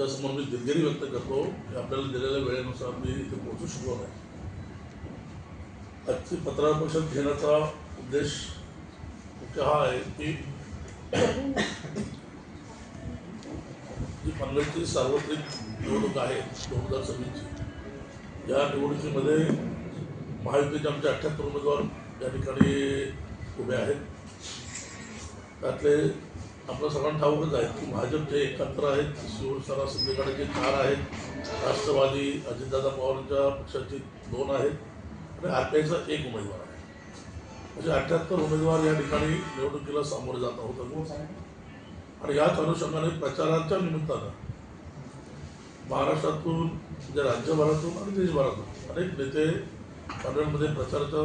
तुमच्यासमोर मी दिलगिरी व्यक्त करतो की आपल्याला दिलेल्या वेळेनुसार मी इथे पोहोचू शकलो नाही. आजची पत्रकार परिषद घेण्याचा उद्देश मुख्य हा आहे की जी पनवेलची सार्वत्रिक निवडणूक आहे 2026ची, या निवडणुकीमध्ये महायुतीचे आमचे 78 उमेदवार या ठिकाणी उभे आहेत. त्यातले आपलं सर्वांना ठाऊकच आहे की भाजपचे 71 आहेत, शिवसेना शिंदेगडाचे 4 आहेत, राष्ट्रवादी अजितदादा पवारांच्या पक्षाचे 2 आहेत आणि आरपीआयचा 1 उमेदवार आहे. म्हणजे 78 उमेदवार या ठिकाणी निवडणुकीला सामोरे जात आहोत. आणि याच अनुषंगाने प्रचाराच्या निमित्तानं महाराष्ट्रातून म्हणजे राज्यभरातून आणि देशभरातून अनेक नेते पनवेलमध्ये प्रचाराच्या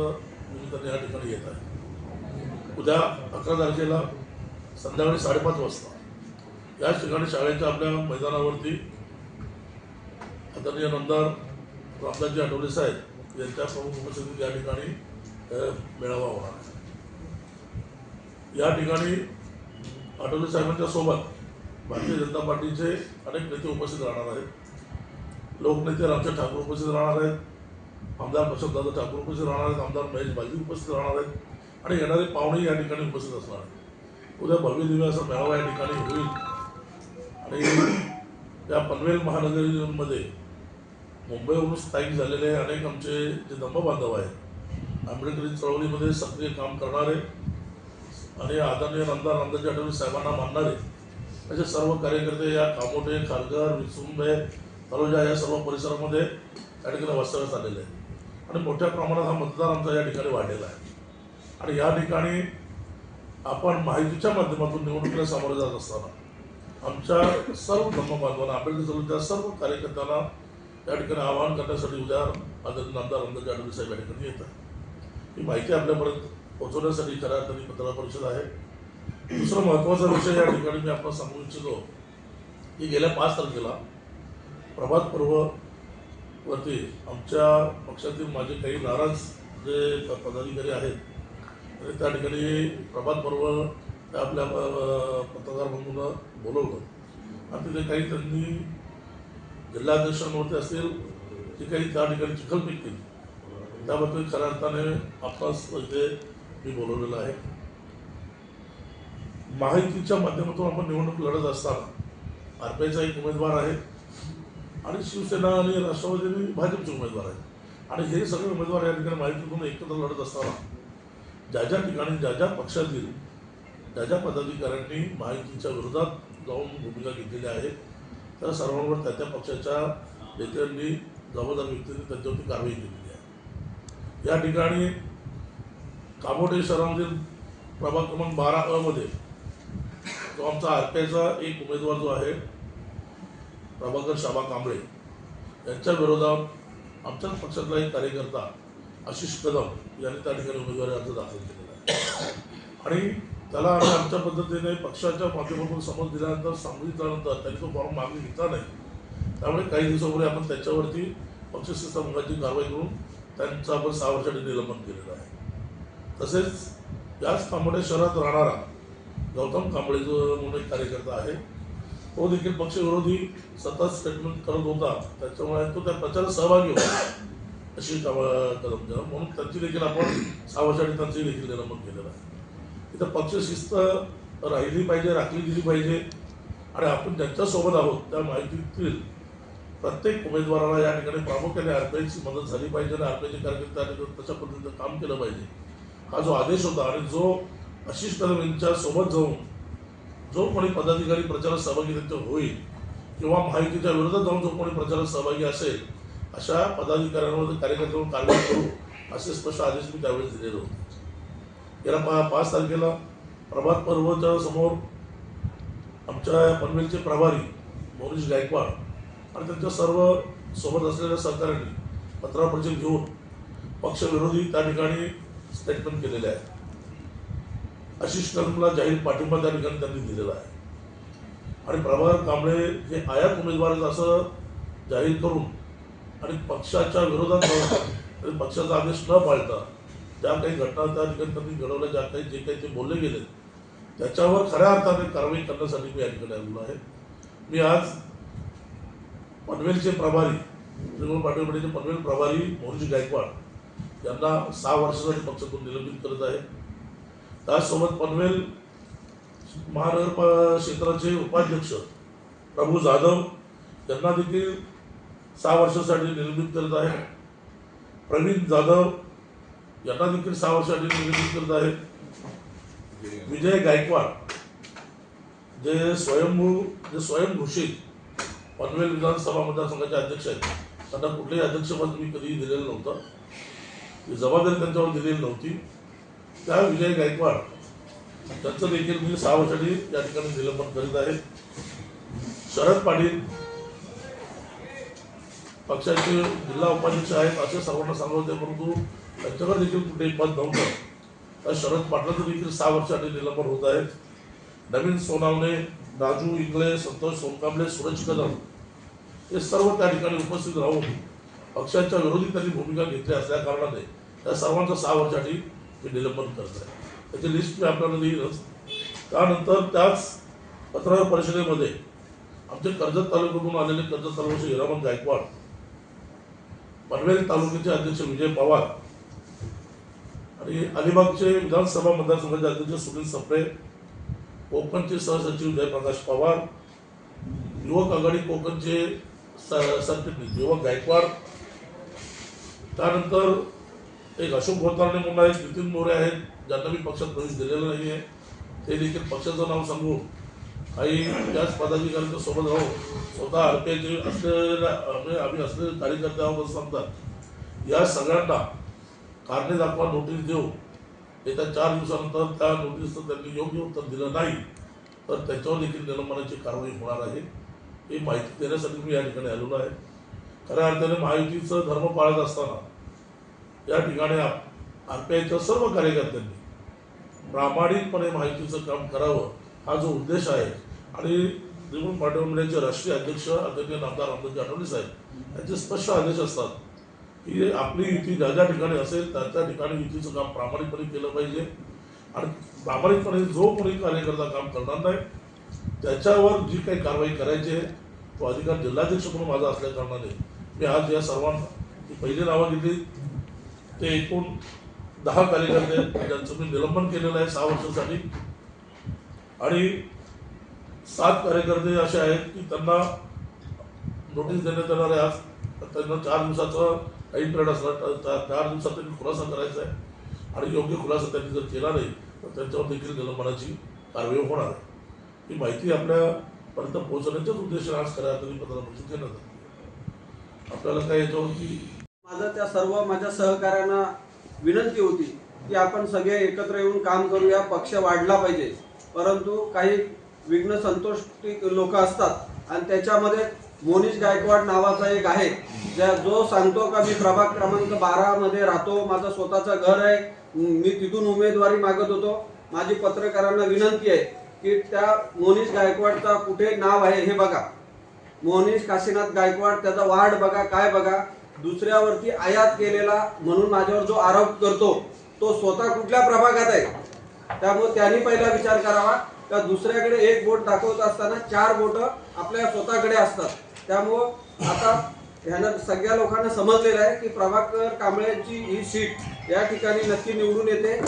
निमित्ताने या ठिकाणी येत आहेत. उद्या 11 तारखेला संध्याकाळी 5:30 वाजता याच ठिकाणी शाळेच्या आपल्या मैदानावरती आदरणीय आमदार रामदासजी आठवले साहेब यांच्या प्रमुख उपस्थितीत या ठिकाणी मेळावा होणार आहे. या ठिकाणी आठवले साहेबांच्या सोबत भारतीय जनता पार्टीचे अनेक नेते उपस्थित राहणार आहेत. लोकनेते रामचंद्र ठाकूर उपस्थित राहणार आहेत, आमदार प्रशांतदादा ठाकूर उपस्थित राहणार आहेत, आमदार महेश बालदी उपस्थित राहणार आहेत आणि येणारे पाहुणे या ठिकाणी उपस्थित असणार आहेत. उद्या भव्य दिव्य असा मेळावा या ठिकाणी होईल. आणि या पनवेल महानगरीमध्ये मुंबईवरून स्थायिक झालेले अनेक आमचे जे धम्म बांधव आहेत, आंबेडकरी चळवळीमध्ये सक्रिय काम करणारे आणि आदरणीय आमदार रामदासजी आठवले साहेबांना मानणारे असे सर्व कार्यकर्ते या कामोठे, खारघर, विसुंबे, तलोजा या सर्व परिसरामध्ये या ठिकाणी वास्तव्यास आलेले आहेत. आणि मोठ्या प्रमाणात हा मतदार आमचा या ठिकाणी वाढलेला आहे. आणि या ठिकाणी आपण माहितीच्या माध्यमातून निवडणुकीला सामोरे जात असताना आमच्या सर्व धम्म बांधवांना, आंबेडकर चळवळीच्या सर्व कार्यकर्त्यांना या ठिकाणी आवाहन करण्यासाठी उद्या आदरणीय आमदार रामदासजी आठवले साहेब या ठिकाणी येत आहे. ही माहिती आपल्यापर्यंत पोहोचवण्यासाठी खऱ्या अर्थाने पत्रकार परिषद आहे. दुसरा महत्त्वाचा विषय या ठिकाणी मी आपण सांगू इच्छितो की गेल्या 5 तारखेला प्रभात पर्ववरती आमच्या पक्षातील माझे काही नाराज जे पदाधिकारी आहेत त्या ठिकाणी प्रभात पर्व आपल्या पत्रकार बंधूंना बोलवलं आणि तिथे काही त्यांनी जिल्हाध्यक्षांवरती असेल जी काही त्या ठिकाणी चिखलपीक केली, त्याबद्दल खऱ्या अर्थाने आपणास इथे मी बोलवलेलं आहे. महायुतीच्या माध्यमातून आपण निवडणूक लढत असताना आरपीआयचा 1 उमेदवार आहे आणि शिवसेना आणि राष्ट्रवादी आणि भाजपचे उमेदवार आहेत. आणि हे सगळे उमेदवार या ठिकाणी महायुतीतून एकत्र लढत असताना ज्या ज्या ठिकाणी ज्या ज्या पक्षातील ज्या ज्या पदाधिकाऱ्यांनी महायुतीच्या विरोधात जाऊन भूमिका घेतलेल्या आहेत त्या सर्वांवर त्या त्या पक्षाच्या नेत्यांनी, जबाबदार व्यक्तींनी त्यांच्यावरती कारवाई केलेली आहे. या ठिकाणी कामोठे शहरामधील प्रभाग क्रमांक 12 मध्ये जो आमचा आरपीआयचा 1 उमेदवार जो आहे प्रभाकर शाबा कांबळे यांच्या विरोधात आमच्याच पक्षातला एक कार्यकर्ता आशिष कदम यांनी त्या ठिकाणी उमेदवारी अर्ज दाखल केलेला आहे. आणि त्याला आम्ही आमच्या पद्धतीने पक्षाच्या माध्यमातून समज दिल्यानंतर सांगितल्यानंतर त्यांनी तो फॉर्म मागणी घेतला नाही. त्यामुळे काही दिवसापूर्वी आपण त्याच्यावरती पक्षशिस्त भंगाची कारवाई करून त्यांचं आपण 6 वर्षांनी निलंबन केलेलं आहे. तसेच याच कामोठे शहरात राहणारा गौतम कांबळे जो म्हणून एक कार्यकर्ता आहे, तो देखील पक्षविरोधी सतत स्टेटमेंट करत होता. त्याच्यामुळे तो त्या प्रचारात सहभागी होता अशी कदम म्हणून त्यांची देखील आपण 6 वर्षांनी त्यांचंही देखील निलंबन केलेलं आहे. इथं पक्षशिस्त राहिली पाहिजे, राखली गेली पाहिजे. आणि आपण ज्यांच्यासोबत आहोत त्या माहितीतील प्रत्येक उमेदवाराला या ठिकाणी प्रामुख्याने आरपीआयची मदत झाली पाहिजे आणि आरपीआयचे कार्यकर्ते तशा पद्धतीनं काम केलं पाहिजे हा जो आदेश होता. आणि जो आशिष कदम यांच्या सोबत जाऊन जो कोणी पदाधिकारी प्रचारात सहभागी त्यांच्या होईल किंवा महायुतीच्या विरोधात जाऊन जो कोणी प्रचारात सहभागी असेल अशा पदाधिकाऱ्यांवर, कार्यकर्त्यांवर कारवाई करू असे स्पष्ट आदेश मी त्यावेळेस दिलेले होते. गेल्या 5 तारखेला प्रभात पर्वच्या समोर आमच्या पनवेलचे प्रभारी मोनिश गायकवाड आणि त्यांच्या सर्व सोबत असलेल्या सहकाऱ्यांनी पत्रकार परिषद घेऊन पक्षविरोधी त्या ठिकाणी स्टेटमेंट केलेले आहे. आशिष कदमला जाहीर पाठिंबा त्या ठिकाणी त्यांनी दिलेला आहे. आणि प्रभाकर कांबळे हे आयात उमेदवार आहेत असं जाहीर करून आणि पक्षाच्या विरोधात पक्षाचा आदेश न पाळता ज्या काही घटना त्या ठिकाणी त्यांनी घडवल्या, ज्या काही जे काही ते बोलले गेले त्याच्यावर खऱ्या अर्थाने कारवाई करण्यासाठी मी या ठिकाणी आलेलो आहे. मी आज पनवेलचे प्रभारी त्रिभुवन पाटील पनवेल प्रभारी मोहनजी गायकवाड यांना 6 वर्षासाठी पक्षातून निलंबित करत आहे। त्याचसोबत पनवेल महानगर क्षेत्राचे उपाध्यक्ष प्रभू जाधव यांना देखील 6 वर्षासाठी निलंबित करत आहे। प्रवीण जाधव यांना देखील 6 वर्षासाठी निलंबित करत आहे। विजय गायकवाड जे स्वयंघोषित पनवेल विधानसभा मतदारसंघाचे अध्यक्ष आहेत, त्यांना कुठलेही अध्यक्षपद मी कधीही दिलेलं नव्हतं, ही जबाबदारी त्यांच्यावर दिलेली नव्हती। त्या विजय गायकवाड त्यांचं देखील मी 6 वर्षांनी या ठिकाणी निलंबन करीत आहे। शरद पाटील पक्षाचे जिल्हा उपाध्यक्ष आहेत असे सर्वांना सांगत होते, परंतु त्यांच्याकडे देखील कुठेही पद नव्हतं। तर शरद पाटलांचं देखील 6 वर्षांनी निलंबन होत आहे। नवीन सोनावणे, राजू इंगळे, संतोष सोनकांबळे, सूरज कदम हे सर्व त्या ठिकाणी उपस्थित राहून पक्षाच्या विरोधी त्यांनी भूमिका घेतली असल्या कारणाने त्या सर्वांचं 6 वर्षांनी ते निलंबन करत आहे। त्याची लिस्ट मी आपल्याला देईलच। त्यानंतर त्याच पत्रकार परिषदेमध्ये आमचे कर्जत तालुक्यातून आलेले कर्जत तालुक्याचे हिरामन गायकवाड, पनवेल तालुक्याचे अध्यक्ष विजय पवार आणि अलिबागचे विधानसभा मतदारसंघाचे अध्यक्ष सुनील सप्रे, कोकणचे सहसचिव जयप्रकाश पवार, युवक आघाडी कोकणचे सरचिटणीस युवक गायकवाड, त्यानंतर एक अशोक घोतारणे म्हणून आहेत, नितीन मोरे आहेत ज्यांना मी पक्षात प्रवेश दिलेला नाही आहे, ते देखील पक्षाचं नाव सांगून काही त्याच पदाधिकाऱ्यांच्या सोबत राहून स्वतः आरपीआयचे असलेल्या आम्ही असलेले कार्यकर्ते आहोत असं सांगतात। या सगळ्यांना कारणे दाखवा नोटीस देऊ, येत्या 4 दिवसानंतर त्या नोटीसचं त्यांनी योग्य उत्तर दिलं नाही तर त्याच्यावर देखील निलंबनाची कारवाई होणार आहे। ही माहिती देण्यासाठी मी या ठिकाणी आलेलो आहे। खऱ्या अर्थाने महायुतीचं धर्म पाळत असताना या ठिकाणी आरपीआयच्या सर्व कार्यकर्त्यांनी प्रामाणिकपणे महायुतीचं काम करावं हा जो उद्देश आहे आणि त्रिभुवन पाटील मंडळाचे राष्ट्रीय अध्यक्ष आदरणीय नामदार रामदासजी आठवले साहेब यांचे स्पष्ट आदेश असतात की आपली युती ज्या ज्या ठिकाणी असेल त्या त्या ठिकाणी युतीचं काम प्रामाणिकपणे केलं पाहिजे आणि प्रामाणिकपणे जो कोणी कार्यकर्ता काम करणार नाही त्याच्यावर जी काही कारवाई करायची आहे तो अधिकार जिल्हाध्यक्ष म्हणून माझा असल्या कारणाने मी आज या सर्वांना जी पहिली नावं घेतली ते एकूण 10 कार्यकर्ते ज्यांचं मी निलंबन केलेलं आहे 6 वर्षांसाठी आणि 7 कार्यकर्ते असे आहेत की त्यांना नोटीस देण्यात येणार आहे। आज त्यांना 4 दिवसाचा टाईम पिरियड असणार, 4 दिवसात त्यांनी खुलासा करायचा आहे आणि योग्य खुलासा त्यांनी जर केला नाही तर त्यांच्यावर देखील निलंबनाची कारवाई होणार आहे। ही माहिती आपल्यापर्यंत पोहोचवण्याच्याच उद्देशाने आज खऱ्या अर्थाने पत्रपरिषद घेण्यात आली। आपल्याला काय याच्यावरती माझं त्या सर्व माझ्या सहकाऱ्यांना विनंती होती की आपण सगळे एकत्र येऊन काम करूया, पक्ष वाढला पाहिजे, परंतु काही विघ्न संतोषी लोक असतात आणि त्याच्यामध्ये मोनीश गायकवाड नावाचा एक आहे जो सांगतो का मी प्रभाग क्रमांक 12 मध्ये राहतो, माझं स्वतःचं घर आहे, मी तिथून उमेदवारी मागत होतो। माझी पत्रकारांना विनंती आहे की त्या मोनीश गायकवाडचा कुठे नाव आहे हे बघा, मोनीश काशीनाथ गायकवाड, त्याचा वार्ड बघा, काय बघा, दुसऱ्यावरती आयात केलेला म्हणून माझ्यावर जो आरोप करतो तो स्वतः कुठल्या प्रभागात आहे। त्यामुळे त्यांनी पहिला विचार करावा का दुसऱ्याकडे एक बोट दाखवत असताना 4 बोट आपल्या स्वतःकडे असतात। त्यामुळे आता ह्यांना सगळ्या लोकांना समजलेलं आहे की प्रभाकर कांबळेंची ही सीट या ठिकाणी नक्की निवडून येते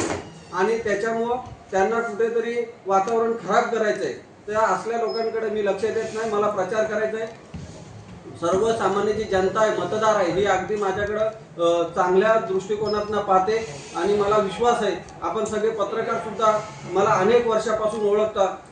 आणि त्याच्यामुळं त्यांना कुठेतरी वातावरण खराब करायचं आहे। त्या असल्या लोकांकडे मी लक्ष देत नाही, मला प्रचार करायचा आहे। सर्वसामान्य जी जनता आहे, मतदार आहे, ही अगदी माझ्याकडं चांगल्या दृष्टिकोनातून पाहते आणि मला विश्वास आहे आपण सगळे पत्रकार सुद्धा मला अनेक वर्षापासून ओळखतात।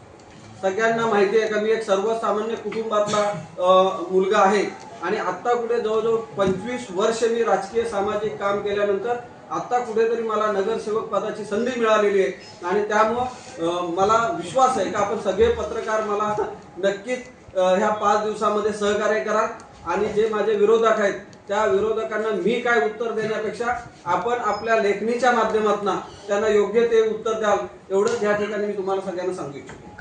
सगळ्यांना माहिती आहे का मी एक सर्वसामान्य कुटुंबातला मुलगा आहे आणि आत्ता कुठे जवळजवळ 25 वर्ष मी राजकीय सामाजिक काम केल्यानंतर आता कुठेतरी मला नगरसेवक पदाची संधी मिळालेली आहे आणि त्यामुळं मला विश्वास आहे का आपण सगळे पत्रकार मला नक्कीच ह्या 5 दिवसामध्ये सहकार्य करा आणि जे माझे विरोधक आहेत त्या विरोधकांना मी काय उत्तर देण्यापेक्षा आपण आपल्या लेखणीच्या माध्यमातून त्यांना योग्य ते उत्तर द्याल एवढंच या ठिकाणी मी तुम्हाला सगळ्यांना सांगू इच्छितो।